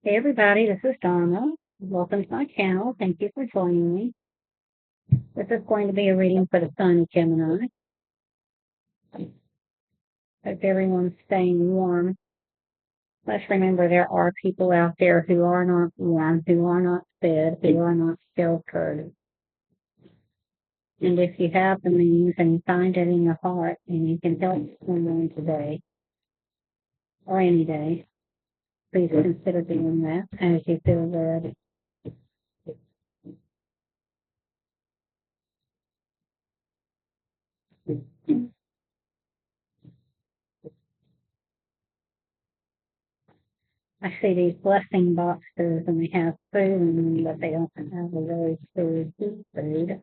Hey everybody, this is Donna. Welcome to my channel. Thank you for joining me. This is going to be a reading for the Sun Gemini. Hope everyone's staying warm. Let's remember there are people out there who are not warm, who are not fed, who are not sheltered. And if you have the means and you find it in your heart and you can help someone today or any day, please consider doing that as you feel led. I see these blessing boxes and they have food in them, but they don't have a really food.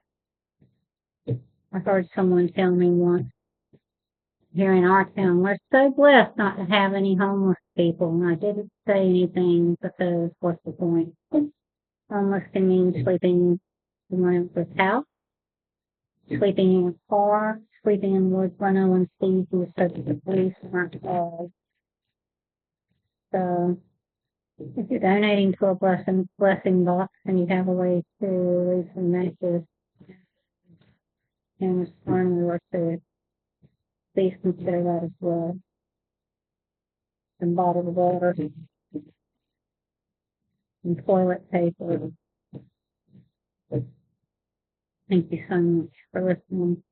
I heard someone tell me once here in our town, we're so blessed not to have any homeless people. And I didn't say anything because what's the point? Homeless can mean sleeping in one house, sleeping in a car, sleeping in woods where no one sees you so that the police aren't called. So if you're donating to a blessing box and you have a way to leave some messages and respond or to please consider that as well. Some bottled water and toilet paper. Thank you so much for listening.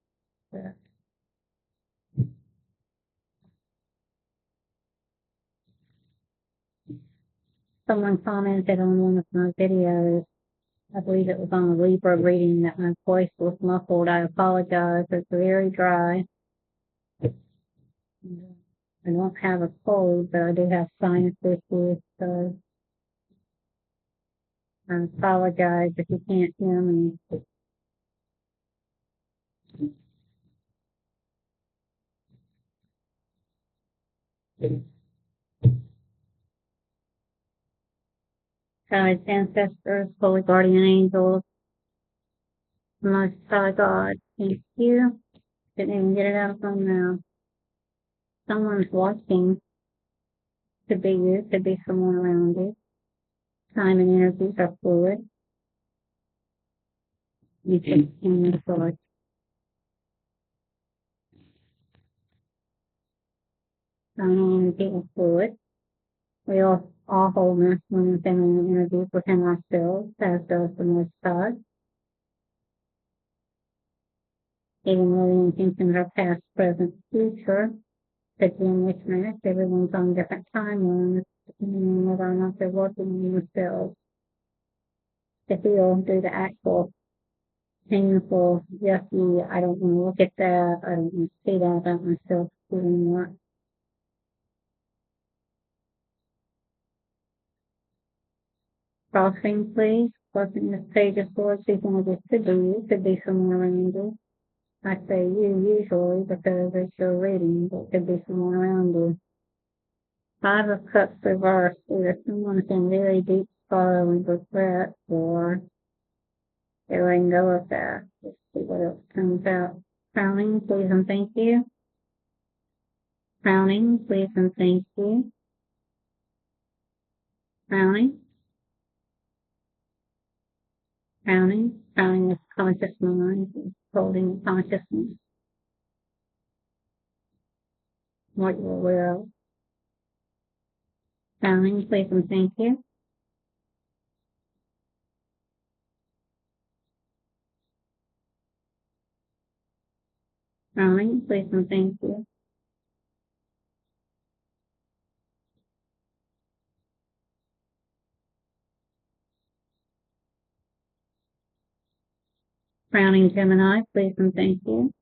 Someone commented on one of my videos, I believe it was on a Libra reading, that my voice was muffled. I apologize. It's very dry. I don't have a cold, but I do have sinus issues, so I apologize if you can't hear me. Guides, ancestors, holy guardian angels, most high God, thank you. Didn't even get it out of my mouth. Someone's watching. Could be you, could be someone around you. Time and energies are fluid. You can in the source. Time and energy are fluid. We all hold masculine and feminine energies within ourselves, as does the Most High. Even though the intentions are past, present, future, could be in mismatch. Everyone's on different timelines, depending on whether or not they're working on themselves to heal, do the actual painful, yucky, I don't want to look at that, I don't want to see that about myself anymore. Crossing, please. Crossing this page of swords, these images could be you, could be someone around you. I say you usually because it's your reading, but it could be someone around you. Five of Cups reversed, either someone's in very deep sorrow and regret, or they're letting go of that. Let's see what else comes out. Crowning, please and thank you. Crowning, please and thank you. Crowning. Crowning is conscious mind, holding consciousness, what you're aware of. Crowning, please and thank you. Crowning, please and thank you. Crowning Gemini, please and thank you.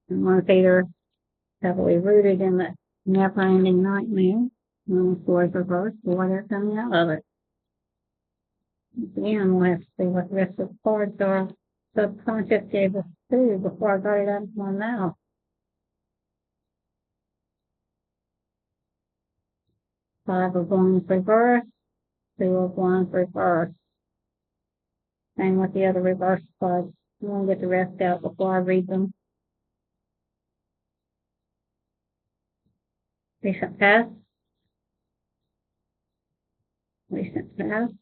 And one's either heavily rooted in the never-ending nightmare, when the swords reversed, or they're coming out of it. Again, we'll have to see what the rest of the cards are. Subconscious gave us two before I got it out of my mouth. Five of Wands reversed, two of Wands reversed. Same with the other reverse cards. I'm going to get the rest out before I read them. Recent past. Recent past.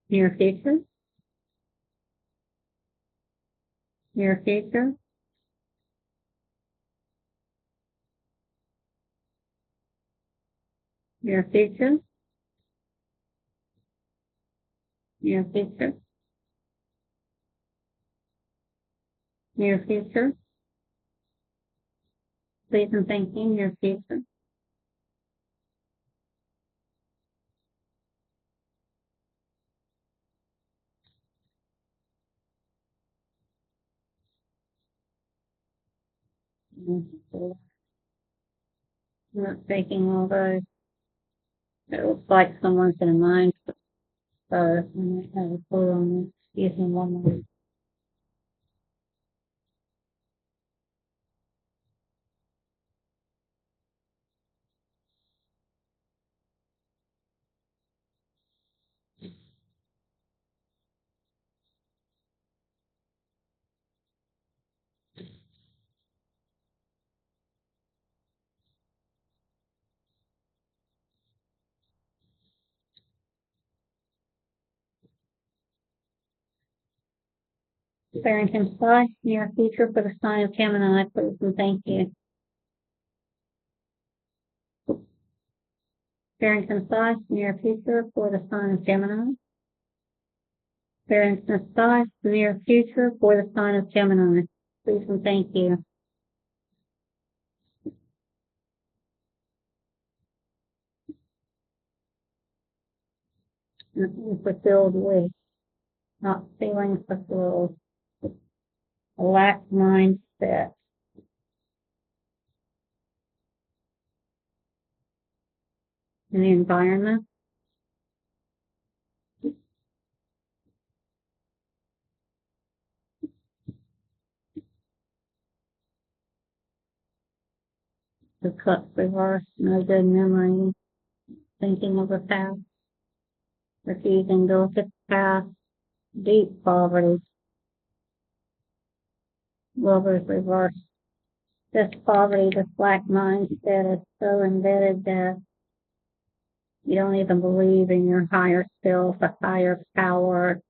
Near future. Near future. Near future. Near future. Near future. Please and thank you. Near future. Not taking all those. It looks like someone's in a mind. So I might have a clue on this. Using one more. Barrington Sky, near future for the sign of Gemini, please and thank you. Barrington Sky, near future for the sign of Gemini. Barrington Sky, near future for the sign of Gemini, please and thank you. Fulfilled with, not feeling fulfilled. A lack mindset. In the environment. The cup reversed, no good memory. Thinking of the past. Refusing to look at the past. Deep poverty. Lovers reversed. This poverty, this black mindset is so embedded that you don't even believe in your higher self, a higher power,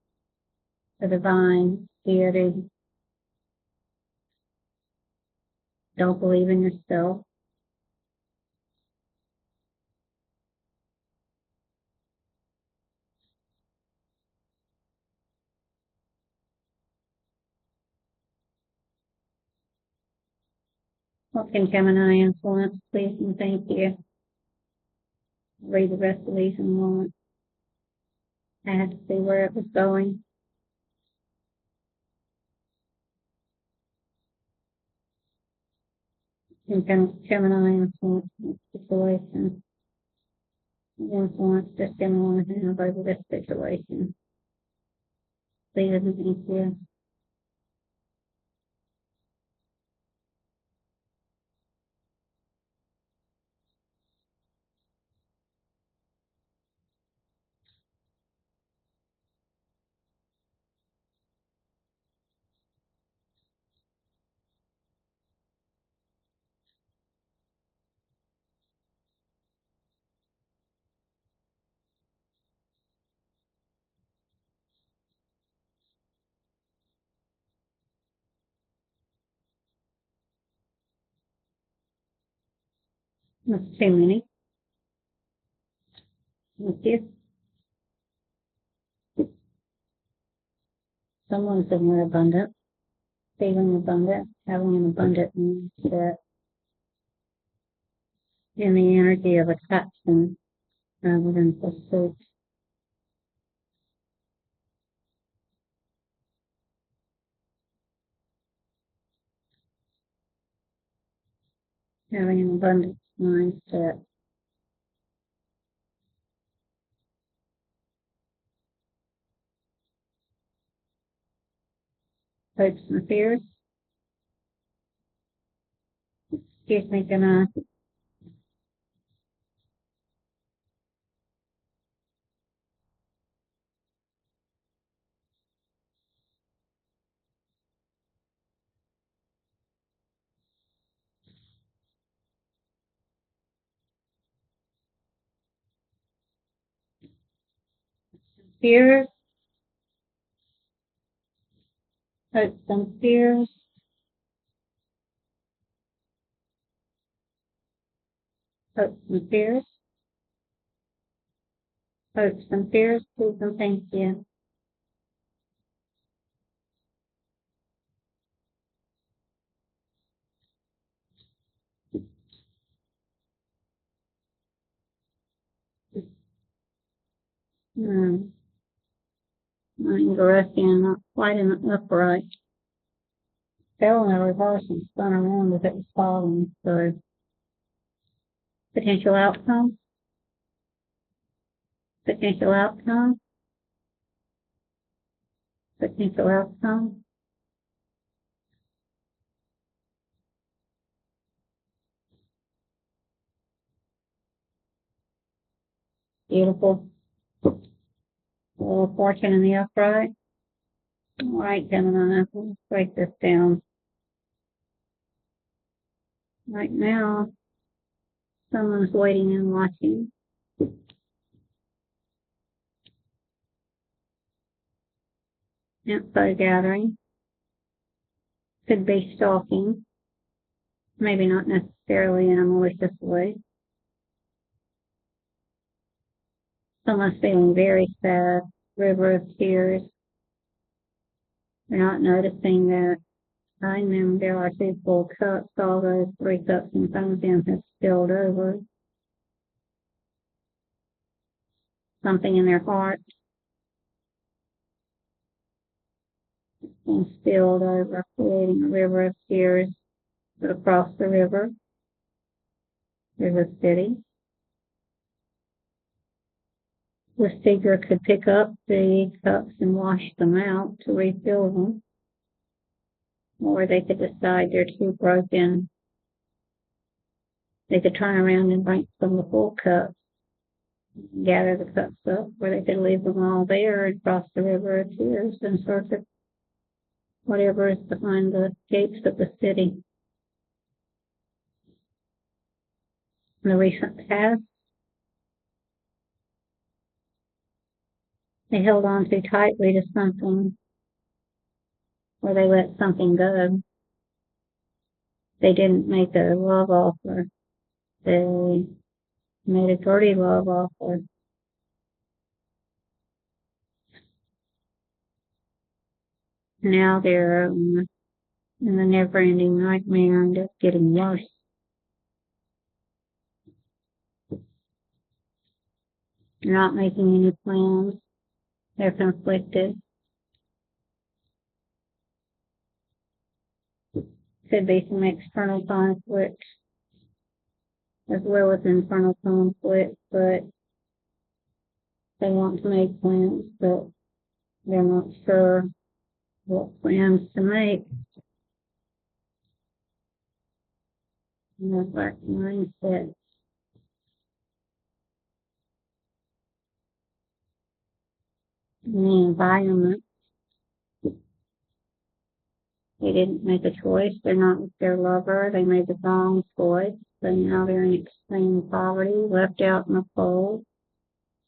the divine deity. Don't believe in yourself. What can Gemini influence, please and thank you. Read the rest of these in a moment. I had to see where it was going. Can Gemini influence this situation? Influence just Gemini have over this situation. Please and thank you. That's too many. Thank you. Someone's in more abundant, feeling abundant, having an abundant mindset in the energy of attachment rather than pursuit. Having an abundant mindset. hopes and fears. Excuse me, Gemini. Fears, hopes and fears. Hopes and fears. Hopes and fears. Please and thank you. Hmm. Interesting, not quite in the upright. Fell in a reverse and spun around as it was falling. So, potential outcome, potential outcome, potential outcome. Beautiful. Fortune in the upright. All right, Gemini, let's break this down. Right now, someone's waiting and watching. Info gathering. Could be stalking. Maybe not necessarily in a malicious way. Someone's feeling very sad. River of tears. They're not noticing that behind them there are two full cups. All those three cups in front of them have spilled over. Something in their heart and spilled over, creating a river of tears across the river. River City. The seeker could pick up the cups and wash them out to refill them, or they could decide they're too broken. They could turn around and drink from the full cups, gather the cups up, or they could leave them all there and cross the river of tears in search of whatever is behind the gates of the city. In the recent past, they held on too tightly to something, or they let something go. They didn't make a love offer. They made a dirty love offer. Now they're in the never-ending nightmare and it's getting worse. They're not making any plans. They're conflicted. Could be some external conflict as well as internal conflict, but they want to make plans, but they're not sure what plans to make. And that's like mindset. In the environment, they didn't make a choice. They're not with their lover. They made the wrong choice. So now they're in extreme poverty, left out in the cold.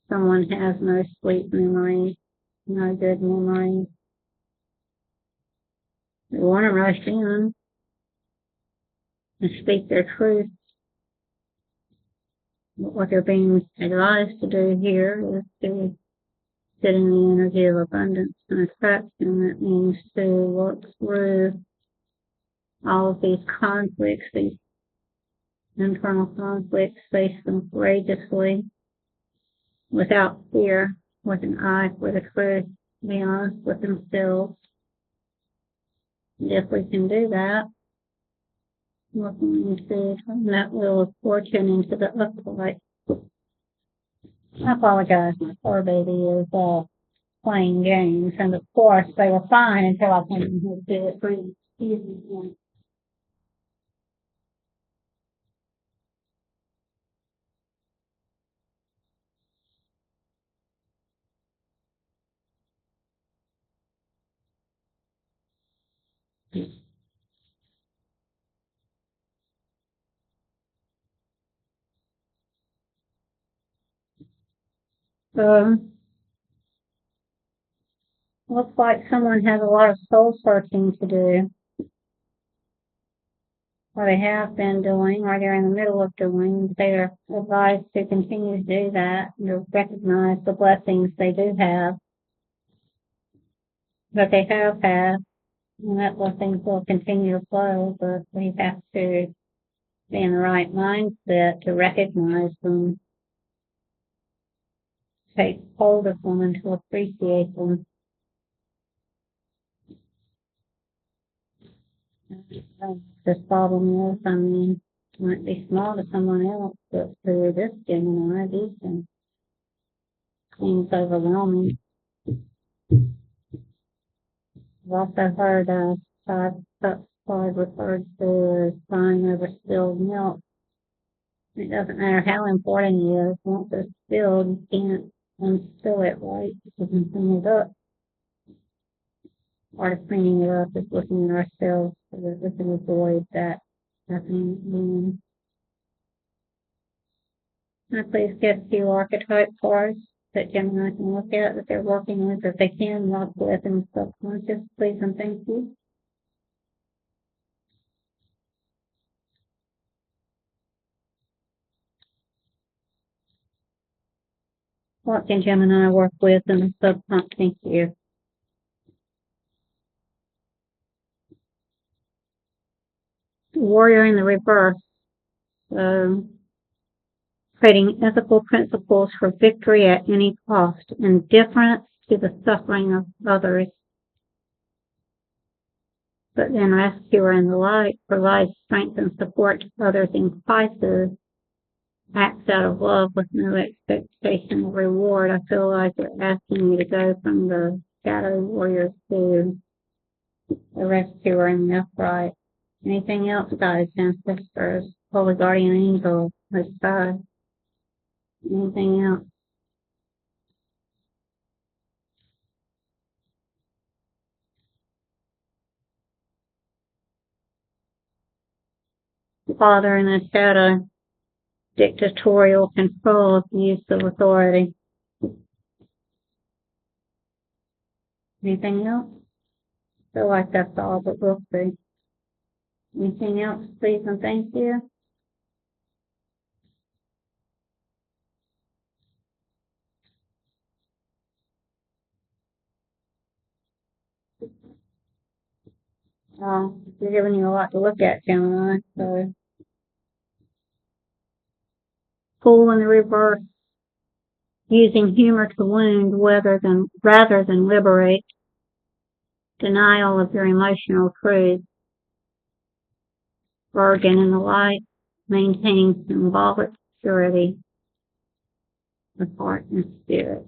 Someone has no sweet memory, no good memory. They want to rush in and speak their truth. But what they're being advised to do here is to sit in the energy of abundance and attraction. That means to work through all of these conflicts, these internal conflicts, face them courageously, without fear, with an eye for the truth, be honest with themselves. And if we can do that, we're going to turn that wheel of fortune into the upright. I apologize, my fur baby is playing games, and of course they were fine until I came in here to do it pretty easy. So, looks like someone has a lot of soul searching to do, or they have been doing, or they're in the middle of doing. They're advised to continue to do that, and to recognize the blessings they do have, that they have had, and that blessings will continue to flow, but we have to be in the right mindset to recognize them, take hold of them, and to appreciate them. This problem is, I mean, it might be small to someone else, but for this Gemini, these things seems overwhelming. I've also heard five cups card referred to as crying over spilled milk. It doesn't matter how important it is, once it's spilled, you can't unspill it right. You can clean it up. Part of cleaning it up is looking at ourselves so that we can avoid that happening again. Can I please get a few archetype cards that Gemini can look at, that they're working with, that they can work with in the subconscious, please, and thank you. What can Gemini work with in the subconscious? Thank you. Warrior in the reverse. So, creating ethical principles for victory at any cost, indifference to the suffering of others. But then rescuer in the light provides strength and support to others in crisis, acts out of love with no expectation of reward. I feel like they're asking me to go from the shadow warrior to the rescuer in the upright. Anything else, guys, ancestors, holy guardian angel, most high? Anything else? Father in the shadow, dictatorial control, abuse of authority. Anything else? I feel like that's all, but we'll see. Anything else, please, and thank you. We're giving you a lot to look at, Gemini. So, Fool in the reverse, using humor to wound rather than liberate, denial of your emotional truth, Virgin in the light, maintaining symbolic purity of heart and spirit.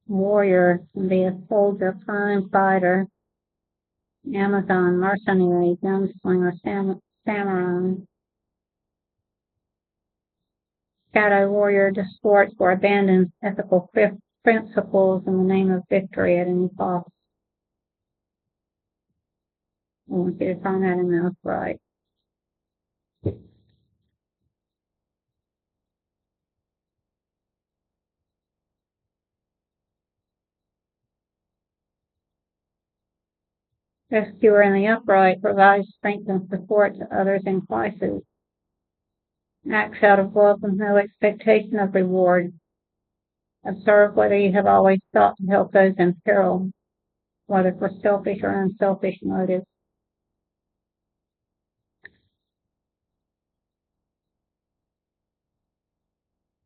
Warrior can be a soldier, crime fighter, Amazon, mercenary, gunslinger, samurai. Shadow warrior distorts or abandons ethical principles in the name of victory at any cost. I want you to find that in the upright. Rescuer in the upright provides strength and support to others in crisis. Acts out of love with no expectation of reward. Observe whether you have always sought to help those in peril, whether for selfish or unselfish motives.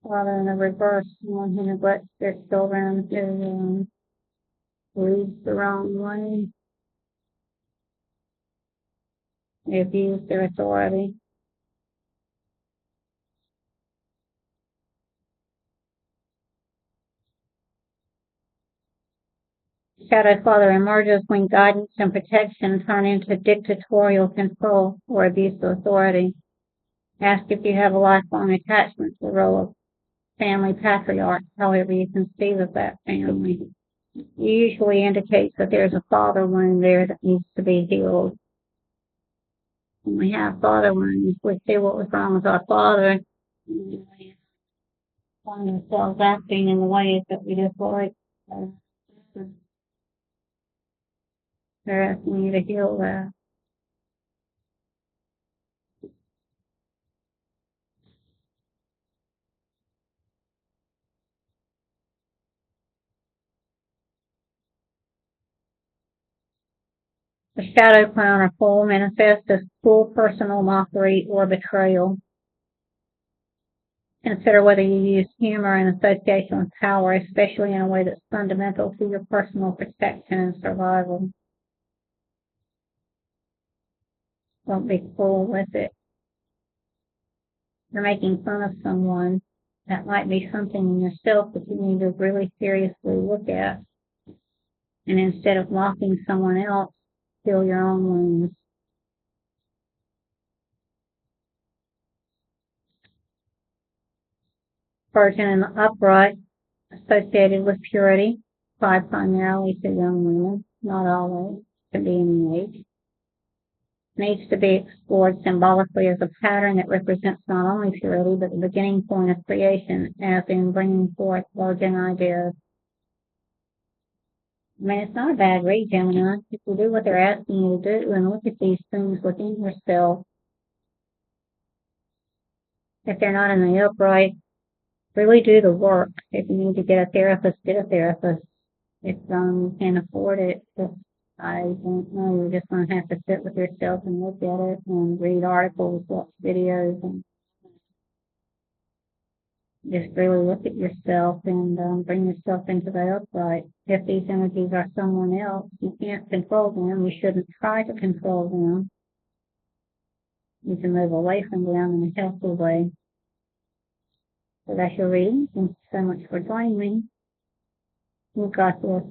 Father in the reverse, one who neglects their children, who leads the wrong way. They abuse their authority. Shadow Father emerges when guidance and protection turn into dictatorial control or abuse of authority. Ask if you have a lifelong attachment to the role of family patriarch, however you conceive of that family. It usually indicates that there's a father wound there that needs to be healed. When we have father wounds, we see what was wrong with our father, and we find ourselves acting in the ways that we dislike. They're asking you to heal that. The shadow clown or fool manifests as cruel personal mockery or betrayal. Consider whether you use humor in association with power, especially in a way that's fundamental to your personal protection and survival. Don't be cruel with it. You're making fun of someone. That might be something in yourself that you need to really seriously look at. And instead of mocking someone else, heal your own wounds. Virgin in the upright, associated with purity, applied primarily to young women, not always, to be any age. Needs to be explored symbolically as a pattern that represents not only purity, but the beginning point of creation, as in bringing forth virgin ideas. I mean, it's not a bad read, Gemini. If you do what they're asking you to do and look at these things within yourself, if they're not in the upright, really do the work. If you need to get a therapist, get a therapist. If you can't afford it, I don't know, you're just going to have to sit with yourself and look at it and read articles, watch videos, and just really look at yourself and bring yourself into the upright. If these energies are someone else, you can't control them. You shouldn't try to control them. You can move away from them in a healthy way. So that's your reading. Thank you so much for joining me. You got this.